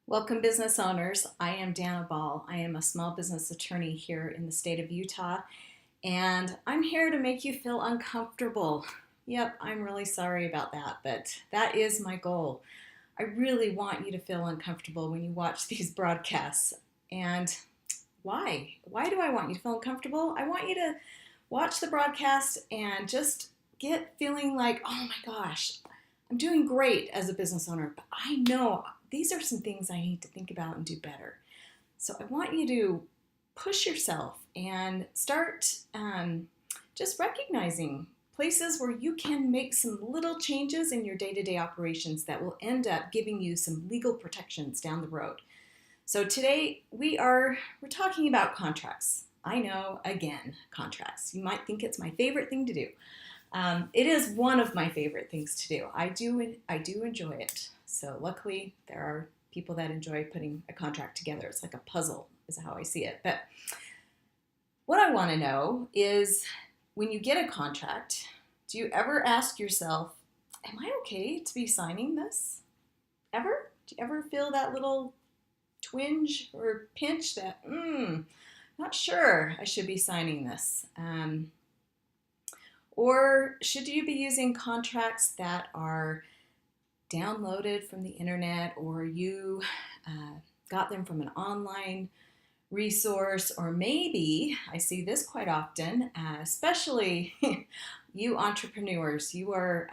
Welcome, business owners. I am Dana Ball. I am a small business attorney here in the state of Utah, and I'm here to make you feel uncomfortable. Yep, I'm really sorry about that, but that is my goal. I really want you to feel uncomfortable when you watch these broadcasts. And why? Why do I want you to feel uncomfortable? I want you to watch the broadcast and just get feeling like, oh my gosh, I'm doing great as a business owner, but I know these are some things I need to think about and do better. So I want you to push yourself and start just recognizing places where you can make some little changes in your day-to-day operations that will end up giving you some legal protections down the road. So today we're talking about contracts. I know, again, contracts. You might think it's my favorite thing to do. It is one of my favorite things to do. I do enjoy it. So luckily, there are people that enjoy putting a contract together. It's like a puzzle, is how I see it. But what I want to know is, when you get a contract, do you ever ask yourself, am I okay to be signing this? Ever? Do you ever feel that little twinge or pinch that, not sure I should be signing this? Or should you be using contracts that are downloaded from the internet, or you got them from an online resource, or maybe, I see this quite often, especially you entrepreneurs, you are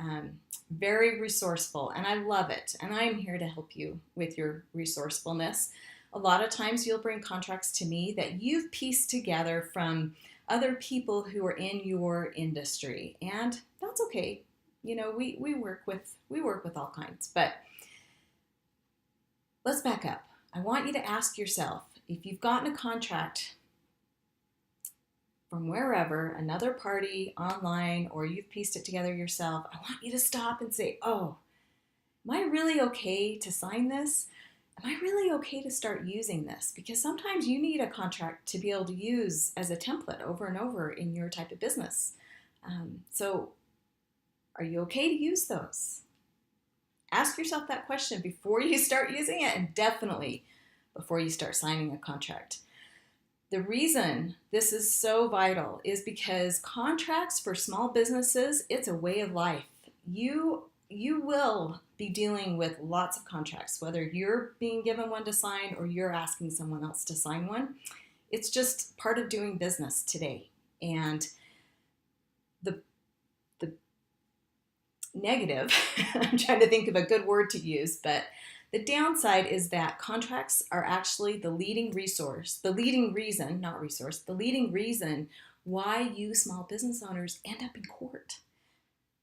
very resourceful, and I love it, and I'm here to help you with your resourcefulness. A lot of times you'll bring contracts to me that you've pieced together from other people who are in your industry, and that's okay. You know, we work with all kinds, but let's back up. I want you to ask yourself, if you've gotten a contract from wherever, another party, online, or you've pieced it together yourself, I want you to stop and say, oh, am I really okay to sign this? Am I really okay to start using this? Because sometimes you need a contract to be able to use as a template over and over in your type of business. So are you okay to use those? Ask yourself that question before you start using it, and definitely before you start signing a contract. The reason this is so vital is because contracts for small businesses, it's a way of life. You will be dealing with lots of contracts, whether you're being given one to sign or you're asking someone else to sign one. It's just part of doing business today. And the negative, I'm trying to think of a good word to use, but the downside is that contracts are actually the leading reason why you small business owners end up in court.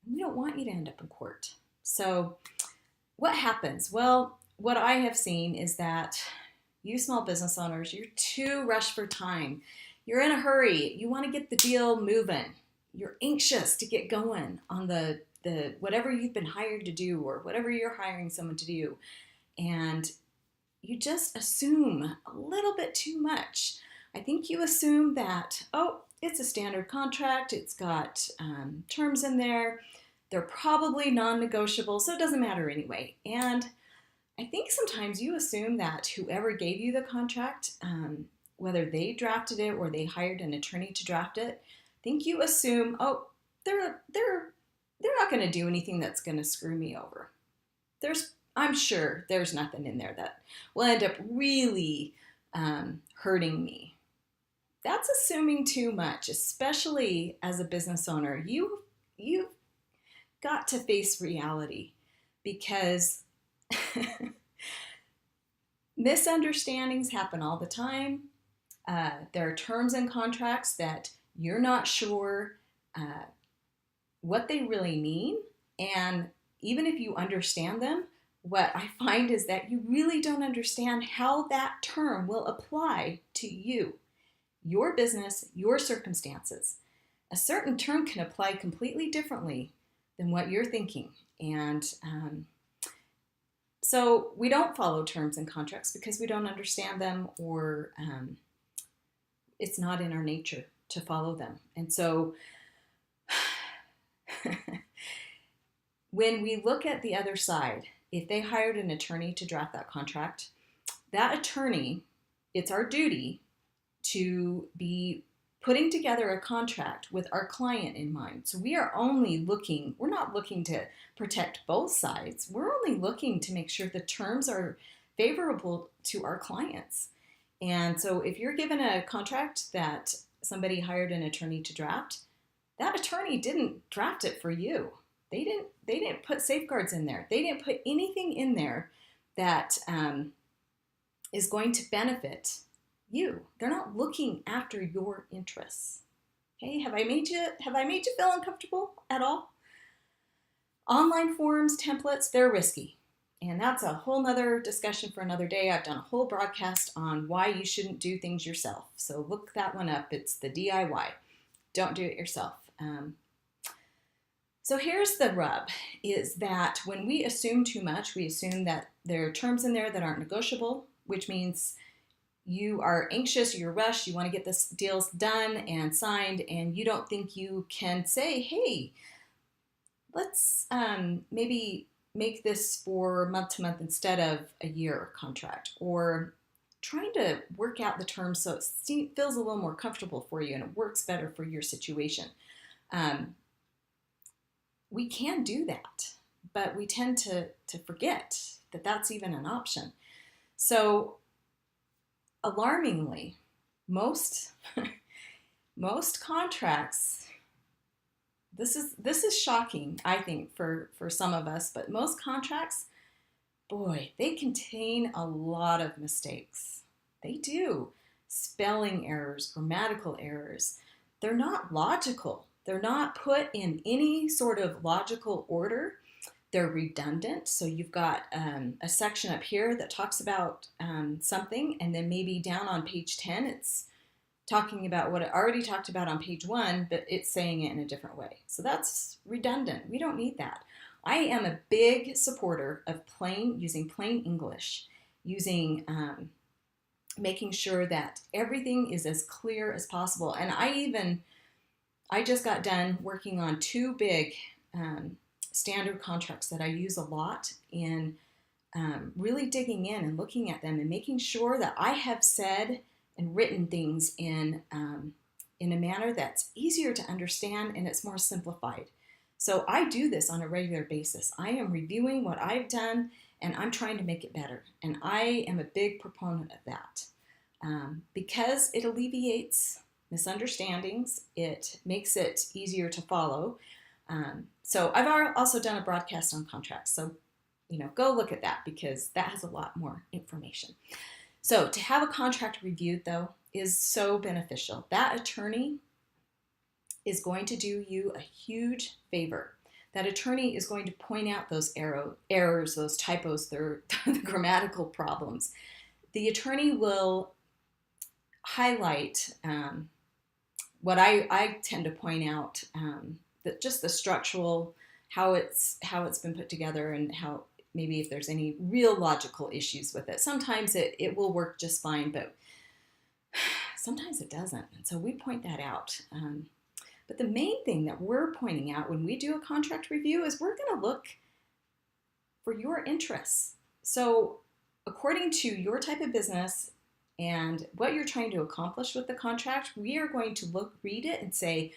We don't want you to end up in court. So what happens? Well, what I have seen is that you small business owners, you're too rushed for time. You're in a hurry. You want to get the deal moving. You're anxious to get going on the whatever you've been hired to do, or whatever you're hiring someone to do. And you just assume a little bit too much. I think you assume that, oh, it's a standard contract. It's got terms in there. They're probably non-negotiable, so it doesn't matter anyway. And I think sometimes you assume that whoever gave you the contract, whether they drafted it or they hired an attorney to draft it, I think you assume, oh, they're not going to do anything that's going to screw me over. I'm sure there's nothing in there that will end up really hurting me. That's assuming too much, especially as a business owner. You've got to face reality, because misunderstandings happen all the time. There are terms and contracts that you're not sure what they really mean. And even if you understand them, what I find is that you really don't understand how that term will apply to you, your business, your circumstances. A certain term can apply completely differently than what you're thinking. And so we don't follow terms and contracts because we don't understand them, or it's not in our nature to follow them. And so when we look at the other side, if they hired an attorney to draft that contract, that attorney, it's our duty to be putting together a contract with our client in mind. So we're not looking to protect both sides. We're only looking to make sure the terms are favorable to our clients. And so if you're given a contract that somebody hired an attorney to draft, that attorney didn't draft it for you. They didn't put safeguards in there. They didn't put anything in there that is going to benefit you. They're not looking after your interests. Okay, have I made you feel uncomfortable at all? Online forms, templates, they're risky. And that's a whole nother discussion for another day. I've done a whole broadcast on why you shouldn't do things yourself. So look that one up. It's the DIY. Don't do it yourself. So here's the rub, is that when we assume too much, we assume that there are terms in there that aren't negotiable, which means you are anxious, you're rushed, you want to get this deals done and signed, and you don't think you can say, hey, let's maybe make this for month to month instead of a year contract, or trying to work out the terms so it feels a little more comfortable for you and it works better for your situation. We can do that, but we tend to forget that that's even an option. So alarmingly, most contracts, this is shocking, I think, for some of us, but most contracts, boy, they contain a lot of mistakes. They do. Spelling errors, grammatical errors. They're not logical. They're not put in any sort of logical order. They're redundant. So you've got a section up here that talks about something, and then maybe down on page 10, it's talking about what it already talked about on page 1, but it's saying it in a different way. So that's redundant. We don't need that. I am a big supporter of using plain English, using making sure that everything is as clear as possible. And I just got done working on 2 big standard contracts that I use a lot in really digging in and looking at them and making sure that I have said and written things in a manner that's easier to understand and it's more simplified. So I do this on a regular basis. I am reviewing what I've done and I'm trying to make it better. And I am a big proponent of that because it alleviates misunderstandings. It makes it easier to follow. So I've also done a broadcast on contracts. So, go look at that because that has a lot more information. So to have a contract reviewed, though, is so beneficial. That attorney is going to do you a huge favor. That attorney is going to point out those errors, those typos, the grammatical problems. The attorney will highlight what I tend to point out, that just the structural, how it's been put together, and how maybe if there's any real logical issues with it. Sometimes it will work just fine, but sometimes it doesn't. And so we point that out. But the main thing that we're pointing out when we do a contract review is we're going to look for your interests. So according to your type of business and what you're trying to accomplish with the contract, we are going to read it and say,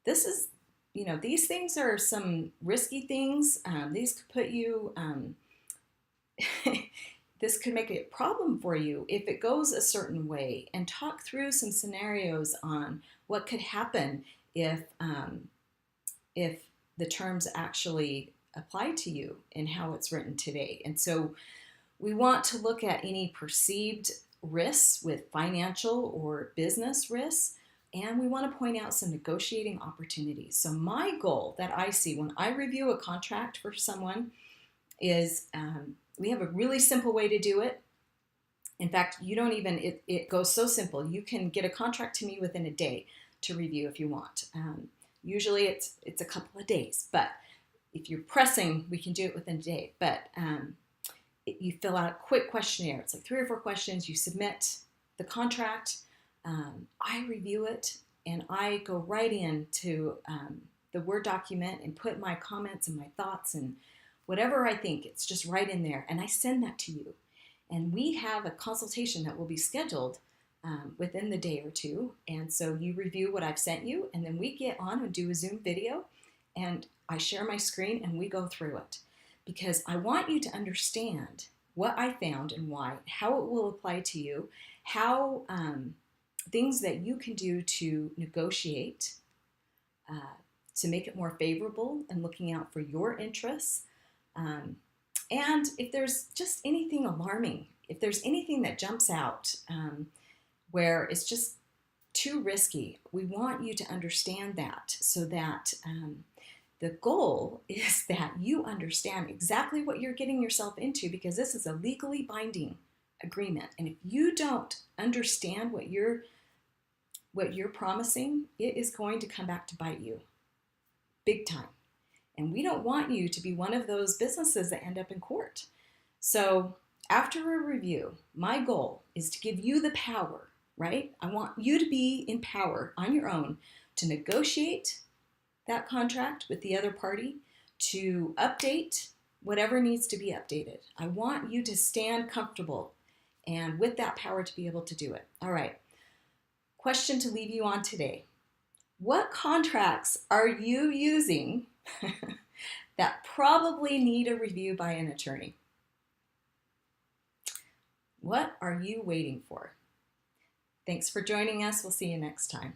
this is, these things are some risky things. These could put you, this could make a problem for you if it goes a certain way, and talk through some scenarios on what could happen if the terms actually apply to you and how it's written today. And so we want to look at any perceived risks with financial or business risks, and we want to point out some negotiating opportunities. So my goal that I see when I review a contract for someone is we have a really simple way to do it. In fact, it goes so simple. You can get a contract to me within a day to review if you want. Usually it's a couple of days, but if you're pressing, we can do it within a day. But you fill out a quick questionnaire. It's like 3 or 4 questions. You submit the contract. I review it, and I go right into the Word document and put my comments and my thoughts and whatever I think. It's just right in there, and I send that to you. And we have a consultation that will be scheduled within the day or two. And so you review what I've sent you, and then we get on and do a Zoom video, and I share my screen and we go through it. Because I want you to understand what I found and why, how it will apply to you, how things that you can do to negotiate, to make it more favorable and looking out for your interests. And if there's just anything alarming, if there's anything that jumps out where it's just too risky, we want you to understand that, so that the goal is that you understand exactly what you're getting yourself into, because this is a legally binding agreement. And if you don't understand what you're promising, it is going to come back to bite you big time. And we don't want you to be one of those businesses that end up in court. So after a review, my goal is to give you the power, right? I want you to be in power on your own to negotiate that contract with the other party, to update whatever needs to be updated. I want you to stand comfortable and with that power to be able to do it. All right. Question to leave you on today. What contracts are you using that probably need a review by an attorney? What are you waiting for? Thanks for joining us. We'll see you next time.